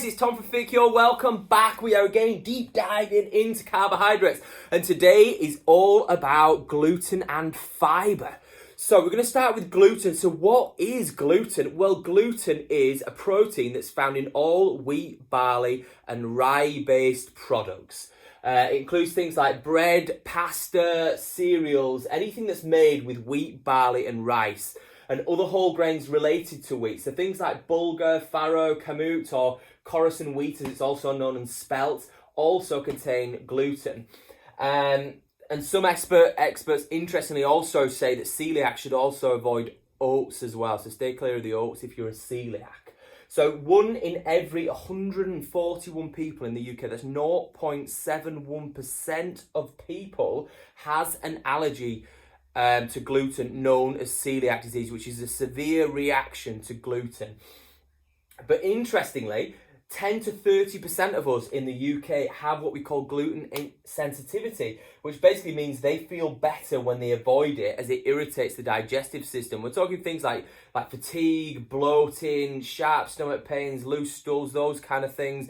guys, it's Tom from Ficure. Welcome back. We are again deep diving into carbohydrates, and today is all about gluten and fibre. So we're going to start with gluten. So what is gluten? Well, gluten is a protein that's found in all wheat, barley and rye-based products. It includes things like bread, pasta, cereals, anything that's made with wheat, barley and rice, and other whole grains related to wheat. So things like bulgur, farro, kamut, or Coruscant wheat, as it's also known and spelt, also contain gluten. And some experts interestingly also say that celiacs should also avoid oats as well. So stay clear of the oats if you're a celiac. So 1 in every 141 people in the UK, that's 0.71% of people, has an allergy to gluten known as celiac disease, which is a severe reaction to gluten. But interestingly, 10 to 30% of us in the UK have what we call gluten sensitivity, which basically means they feel better when they avoid it as it irritates the digestive system. We're talking things like fatigue, bloating, sharp stomach pains, loose stools, those kind of things.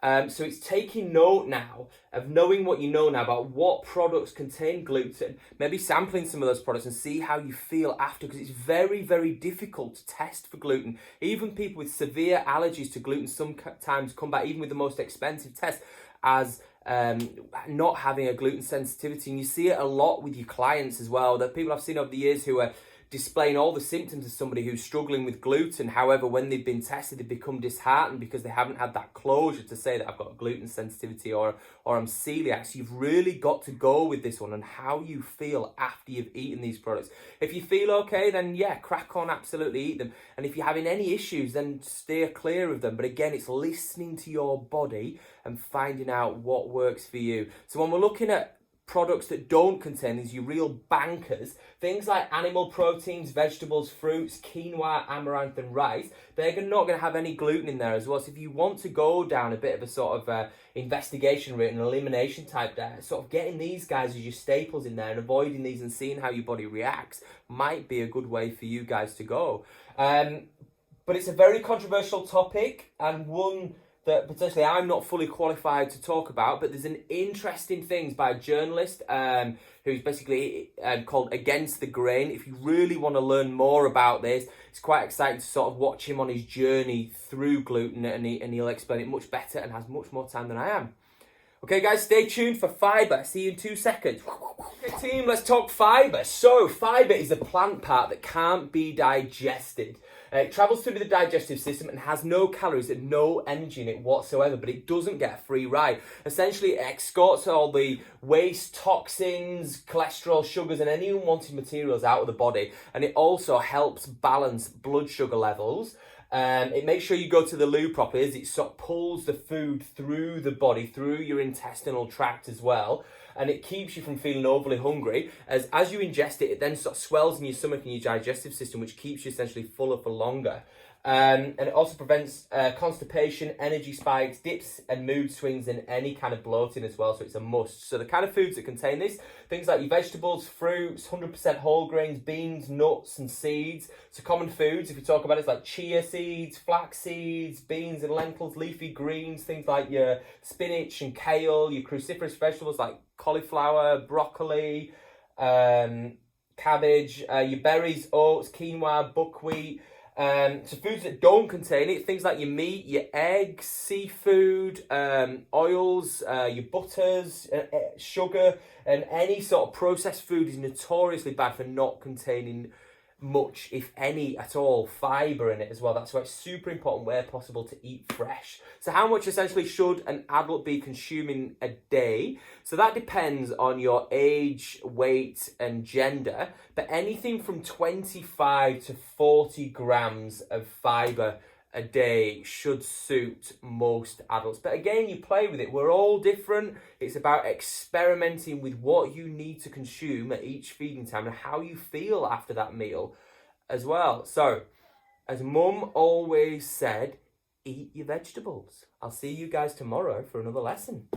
So it's taking note now of knowing what you know now about what products contain gluten, maybe sampling some of those products and see how you feel after, because it's very, very difficult to test for gluten. Even people with severe allergies to gluten sometimes come back, even with the most expensive test, as not having a gluten sensitivity. And you see it a lot with your clients as well, that people I've seen over the years who are displaying all the symptoms of somebody who's struggling with gluten. However, when they've been tested, they become disheartened because they haven't had that closure to say that I've got gluten sensitivity or I'm celiac. So you've really got to go with this one on how you feel after you've eaten these products. If you feel okay, then yeah, crack on, absolutely eat them. And if you're having any issues, then steer clear of them. But again, it's listening to your body and finding out what works for you. So when we're looking at products that don't contain these, your real bankers, things like animal proteins, vegetables, fruits, quinoa, amaranth and rice, they're not going to have any gluten in there as well. So if you want to go down a bit of a sort of investigation route and elimination type diet, sort of getting these guys as your staples in there and avoiding these and seeing how your body reacts might be a good way for you guys to go. But it's a very controversial topic, and one that potentially I'm not fully qualified to talk about, but there's an interesting thing by a journalist who's basically called Against the Grain. If you really want to learn more about this, it's quite exciting to sort of watch him on his journey through gluten, and he'll explain it much better and has much more time than I am. Okay guys, stay tuned for fibre. See you in 2 seconds. Okay team, let's talk fibre. So fibre is a plant part that can't be digested. It travels through the digestive system and has no calories and no energy in it whatsoever, but it doesn't get a free ride. Essentially, it escorts all the waste, toxins, cholesterol, sugars, and any unwanted materials out of the body, and it also helps balance blood sugar levels. It makes sure you go to the loo properly, as it sort of pulls the food through the body, through your intestinal tract as well. And it keeps you from feeling overly hungry. As you ingest it, it then sort of swells in your stomach and your digestive system, which keeps you essentially fuller for longer. And it also prevents constipation, energy spikes, dips and mood swings, and any kind of bloating as well, so it's a must. So the kind of foods that contain this, things like your vegetables, fruits, 100% whole grains, beans, nuts and seeds. So common foods, if you talk about it, it's like chia seeds, flax seeds, beans and lentils, leafy greens, things like your spinach and kale, your cruciferous vegetables like cauliflower, broccoli, cabbage, your berries, oats, quinoa, buckwheat. So foods that don't contain it, things like your meat, your eggs, seafood, oils, your butters, sugar, and any sort of processed food is notoriously bad for not containing much, if any at all, fibre in it as well. That's why it's super important where possible to eat fresh. So how much essentially should an adult be consuming a day? So that depends on your age, weight and gender, but anything from 25 to 40 grams of fibre a day should suit most adults. But again, you play with it. We're all different. It's about experimenting with what you need to consume at each feeding time and how you feel after that meal as well. So, as Mum always said, eat your vegetables. I'll see you guys tomorrow for another lesson.